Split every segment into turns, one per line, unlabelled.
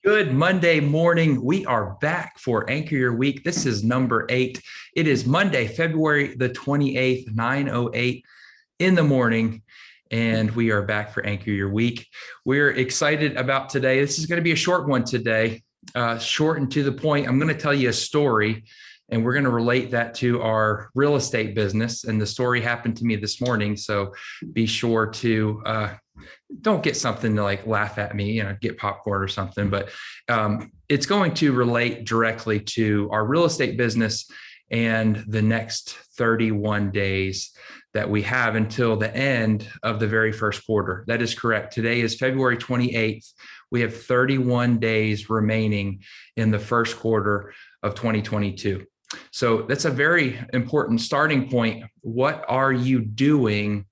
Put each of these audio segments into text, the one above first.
Good Monday morning. We are back for Anchor Your Week. This is number 8. It is Monday, February the 28th, 9:08 in the morning, and we are back for Anchor Your Week. We're excited about today. This is going to be a short one today, short and to the point. I'm going to tell you a story, and we're going to relate that to our real estate business. And the story happened to me this morning, so be sure to don't get something to like laugh at me, get popcorn or something, but it's going to relate directly to our real estate business and the next 31 days that we have until the end of the very first quarter. That is correct. Today is February 28th. We have 31 days remaining in the first quarter of 2022. So that's a very important starting point. What are you doing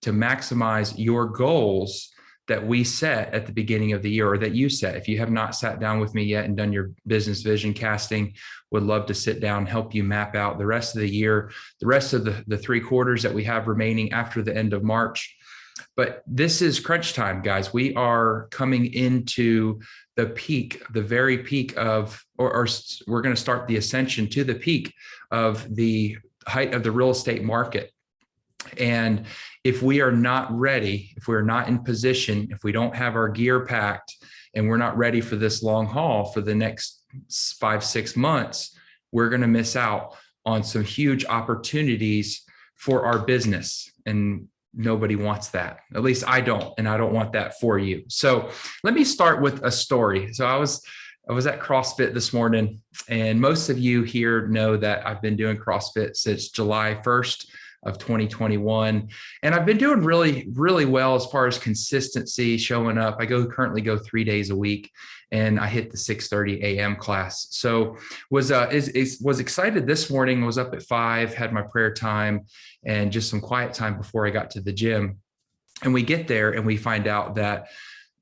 to maximize your goals that we set at the beginning of the year, or that you set? If you have not sat down with me yet and done your business vision casting, would love to sit down and help you map out the rest of the year, the rest of the 3 quarters that we have remaining after the end of March. But this is crunch time, guys. We are coming into the peak, the very peak of, or we're going to start the ascension to the peak of the height of the real estate market. And if we are not ready, if we're not in position, if we don't have our gear packed and we're not ready for this long haul for the next 5-6 months, we're going to miss out on some huge opportunities for our business. And nobody wants that. At least I don't, and I don't want that for you. So let me start with a story. So I was at CrossFit this morning, and most of you here know that I've been doing CrossFit since July 1st of 2021. And I've been doing really, really well as far as consistency showing up. I currently go 3 days a week, and I hit the 6:30 a.m. class. So was excited this morning. Was up at 5, had my prayer time and just some quiet time before I got to the gym. And we get there and we find out that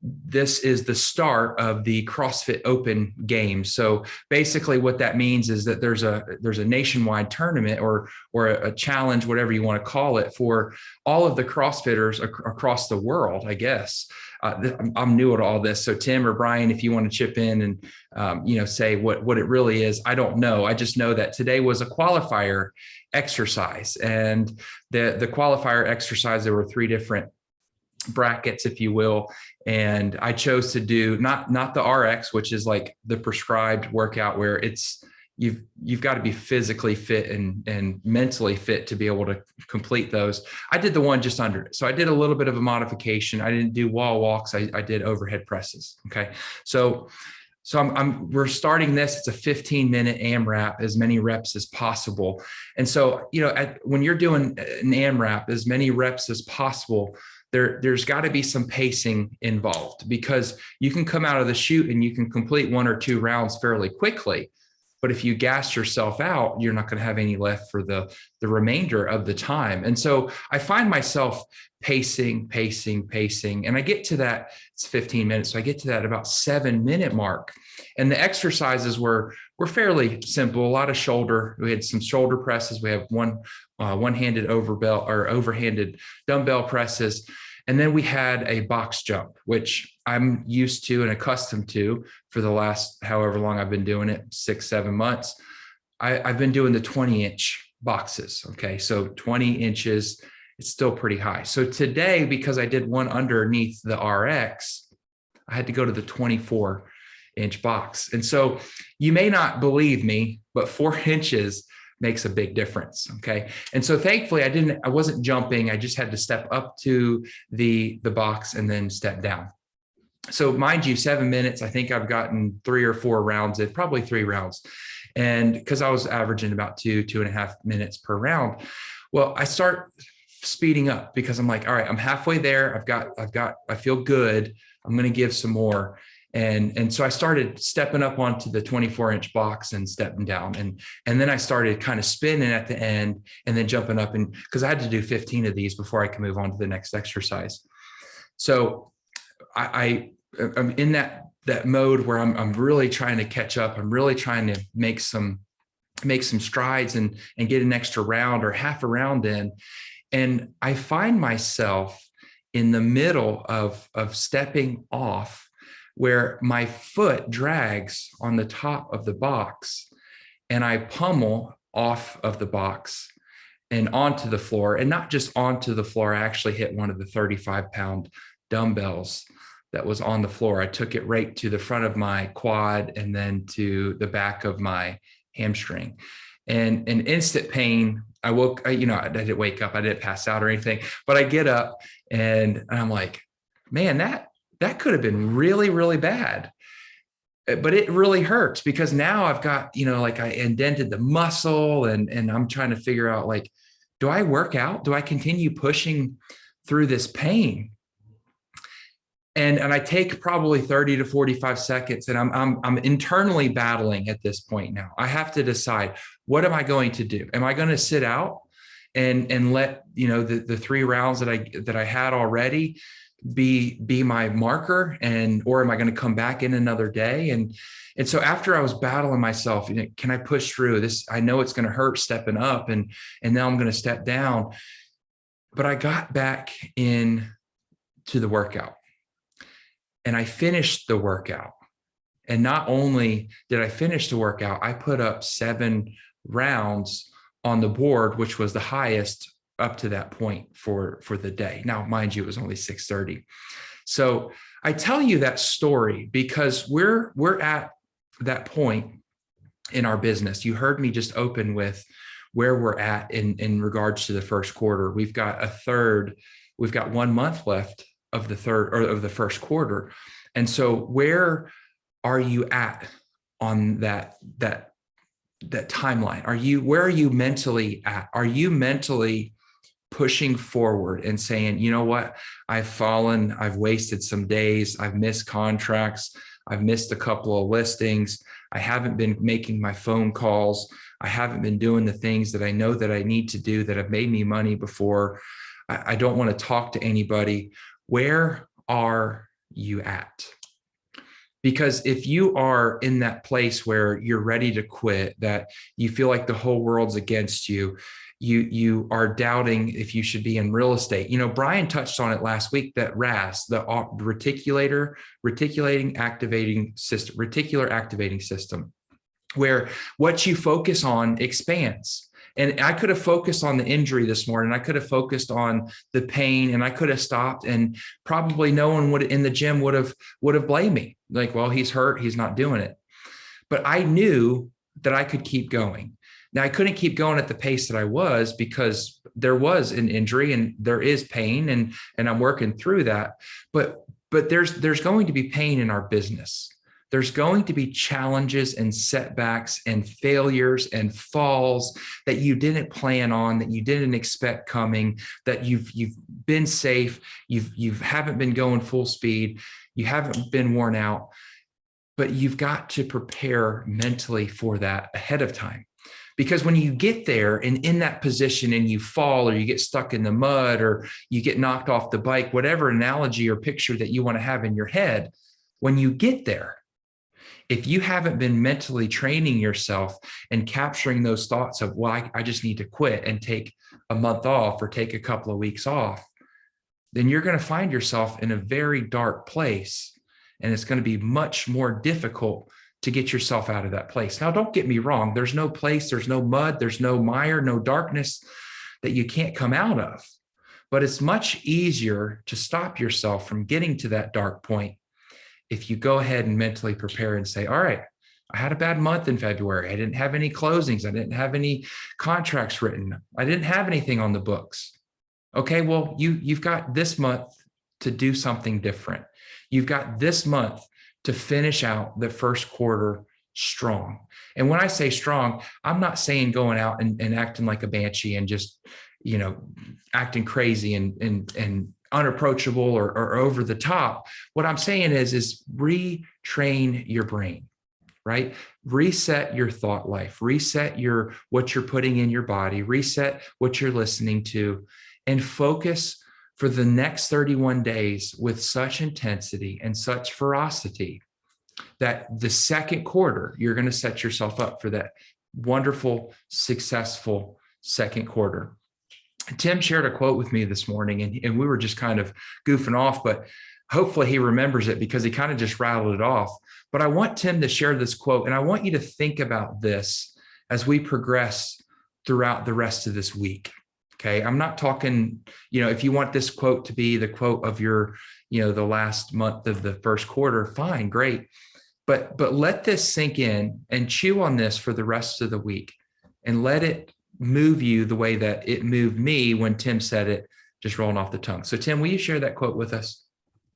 this is the start of the CrossFit Open Games. So basically what that means is that there's a nationwide tournament or a challenge, whatever you want to call it, for all of the CrossFitters across the world, I guess. I'm new at all this. So Tim or Brian, if you want to chip in and say what it really is, I don't know. I just know that today was a qualifier exercise, and the qualifier exercise, there were 3 different brackets, if you will. And I chose to do not the RX, which is like the prescribed workout where it's you've got to be physically fit and mentally fit to be able to complete those. I did the one just under it. So I did a little bit of a modification. I didn't do wall walks. I did overhead presses. Okay. So we're starting this. It's a 15-minute AMRAP, as many reps as possible. And so, when you're doing an AMRAP, as many reps as possible, there's got to be some pacing involved, because you can come out of the chute and you can complete 1 or 2 rounds fairly quickly. But if you gas yourself out, you're not going to have any left for the remainder of the time. And so I find myself pacing. And I get to that, it's 15 minutes. So I get to that about 7-minute mark. And the exercises were fairly simple, a lot of shoulder. We had some shoulder presses. We have one-handed overhanded dumbbell presses. And then we had a box jump, which I'm used to and accustomed to for the last however long I've been doing it, 6-7 months. I've been doing the 20-inch boxes. Okay. So 20 inches, it's still pretty high. So today, because I did one underneath the RX, I had to go to the 24-inch box. And so you may not believe me, but 4 inches makes a big difference. Okay. And so thankfully I wasn't jumping. I just had to step up to the box and then step down. So mind you, 7 minutes, I think I've gotten 3 or 4 rounds in, probably 3 rounds. And because I was averaging about 2.5 minutes per round. Well, I start speeding up because I'm like, all right, I'm halfway there. I feel good. I'm going to give some more. And so I started stepping up onto the 24-inch box and stepping down. And then I started kind of spinning at the end and then jumping up, and because I had to do 15 of these before I could move on to the next exercise. So I'm in that mode where I'm really trying to catch up. I'm really trying to make some strides and get an extra round or half a round in. And I find myself in the middle of stepping off. where my foot drags on the top of the box and I pummel off of the box and onto the floor, and not just onto the floor. I actually hit one of the 35-pound dumbbells that was on the floor. I took it right to the front of my quad and then to the back of my hamstring, and an instant pain. I woke, I didn't wake up, I didn't pass out or anything, but I get up and I'm like, man, that could have been really, really bad. But it really hurts because now I've got, like I indented the muscle, and I'm trying to figure out, like, do I work out? Do I continue pushing through this pain? And I take probably 30 to 45 seconds, and I'm internally battling at this point now. I have to decide, what am I going to do? Am I going to sit out and let, the 3 rounds that I had already be my marker, or am I going to come back in another day? And so after I was battling myself, can I push through this? I know it's going to hurt stepping up, and now I'm going to step down. But I got back in to the workout and I finished the workout. And not only did I finish the workout, I put up 7 rounds on the board, which was the highest up to that point for the day. Now, mind you, it was only 6:30. So I tell you that story because we're at that point in our business. You heard me just open with where we're at in regards to the first quarter. We've got 1 month left of the third, or of the first quarter. And so where are you at on that timeline? Where are you mentally at? Are you mentally pushing forward and saying, you know what, I've fallen, I've wasted some days, I've missed contracts, I've missed a couple of listings, I haven't been making my phone calls, I haven't been doing the things that I know that I need to do that have made me money before, I don't want to talk to anybody. Where are you at? Because if you are in that place where you're ready to quit, that you feel like the whole world's against you, you are doubting if you should be in real estate. Brian touched on it last week, that RAS, the reticular activating system, where what you focus on expands. And I could have focused on the injury this morning. I could have focused on the pain, and I could have stopped, and probably no one would in the gym would have blamed me. Like, well, he's hurt, he's not doing it. But I knew that I could keep going. Now, I couldn't keep going at the pace that I was because there was an injury and there is pain, and I'm working through that. But there's going to be pain in our business. There's going to be challenges and setbacks and failures and falls that you didn't plan on, that you didn't expect coming, that you've been safe, you haven't been going full speed, you haven't been worn out, but you've got to prepare mentally for that ahead of time. Because when you get there and in that position and you fall, or you get stuck in the mud, or you get knocked off the bike, whatever analogy or picture that you want to have in your head, when you get there, if you haven't been mentally training yourself and capturing those thoughts of, well, I just need to quit and take a month off or take a couple of weeks off, then you're going to find yourself in a very dark place. And it's going to be much more difficult to get yourself out of that place. Now, don't get me wrong. There's no place, there's no mud, there's no mire, no darkness that you can't come out of. But it's much easier to stop yourself from getting to that dark point if you go ahead and mentally prepare and say, all right, I had a bad month in February. I didn't have any closings. I didn't have any contracts written. I didn't have anything on the books. Okay, well, you've got this month to do something different. You've got this month to finish out the first quarter strong. And when I say strong, I'm not saying going out and acting like a banshee and just, acting crazy and unapproachable or over the top. What I'm saying is retrain your brain, right? Reset your thought life, reset what you're putting in your body, reset what you're listening to, and focus for the next 31 days with such intensity and such ferocity that the second quarter, you're going to set yourself up for that wonderful, successful second quarter. Tim shared a quote with me this morning, and we were just kind of goofing off, but hopefully he remembers it because he kind of just rattled it off. But I want Tim to share this quote, and I want you to think about this as we progress throughout the rest of this week. Okay. I'm not talking, if you want this quote to be the quote of your, the last month of the first quarter, fine, great. But let this sink in and chew on this for the rest of the week and let it move you the way that it moved me when Tim said it, just rolling off the tongue. So Tim, will you share that quote with us?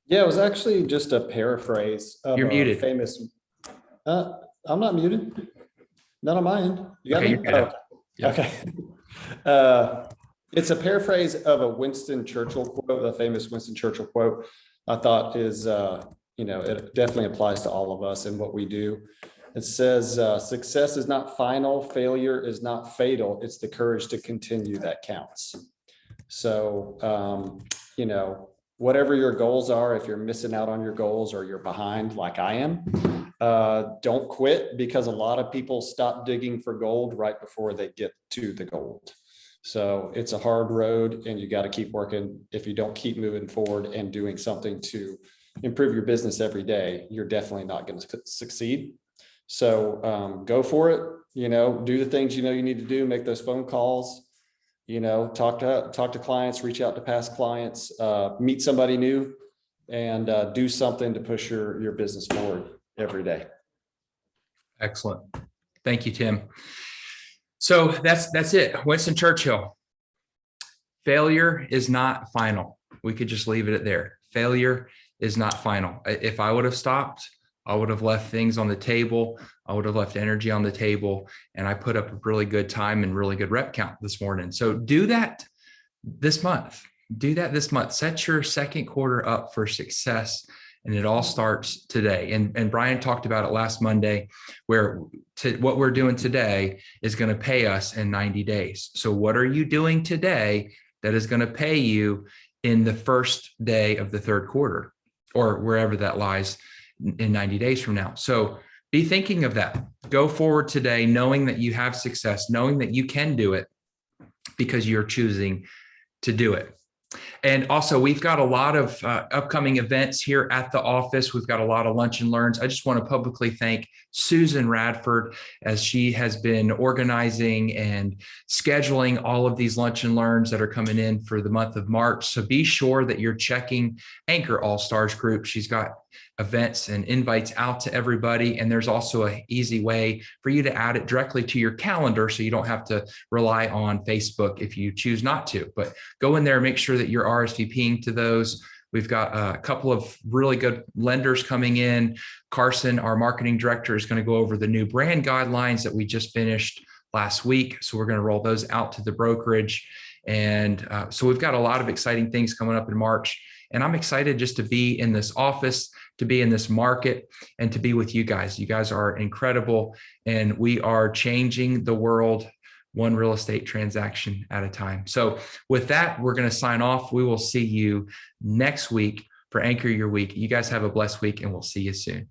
Yeah, it was actually just a paraphrase of
You're muted.
famous. I'm not muted. Not on my end. You got me?
Oh, yeah.
Okay. It's a paraphrase of a Winston Churchill quote, a famous Winston Churchill quote. I thought is, it definitely applies to all of us and what we do. It says, success is not final, failure is not fatal. It's the courage to continue that counts. So, whatever your goals are, if you're missing out on your goals or you're behind like I am, don't quit, because a lot of people stop digging for gold right before they get to the gold. So it's a hard road and you got to keep working. If you don't keep moving forward and doing something to improve your business every day, you're definitely not going to succeed. So go for it, do the things you need to do, make those phone calls, talk to clients, reach out to past clients, meet somebody new, and do something to push your business forward every day.
Excellent. Thank you, Tim. So that's it. Winston Churchill. Failure is not final. We could just leave it at there. Failure is not final. If I would have stopped, I would have left things on the table. I would have left energy on the table, and I put up a really good time and really good rep count this morning. So do that this month. Do that this month. Set your second quarter up for success. And it all starts today. And Brian talked about it last Monday, where what we're doing today is going to pay us in 90 days. So what are you doing today that is going to pay you in the first day of the third quarter, or wherever that lies in 90 days from now? So be thinking of that. Go forward today, knowing that you have success, knowing that you can do it because you're choosing to do it. And also, we've got a lot of upcoming events here at the office. We've got a lot of lunch and learns. I just want to publicly thank Susan Radford, as she has been organizing and scheduling all of these lunch and learns that are coming in for the month of March. So be sure that you're checking Anchor All Stars group. She's got events and invites out to everybody. And there's also an easy way for you to add it directly to your calendar, so you don't have to rely on Facebook if you choose not to. But go in there and make sure that you're RSVPing to those. We've got a couple of really good lenders coming in. Carson, our marketing director, is going to go over the new brand guidelines that we just finished last week. So we're going to roll those out to the brokerage. And so we've got a lot of exciting things coming up in March. And I'm excited just to be in this office, to be in this market, and to be with you guys. You guys are incredible, and we are changing the world one real estate transaction at a time. So with that, we're going to sign off. We will see you next week for Anchor Your Week. You guys have a blessed week, and we'll see you soon.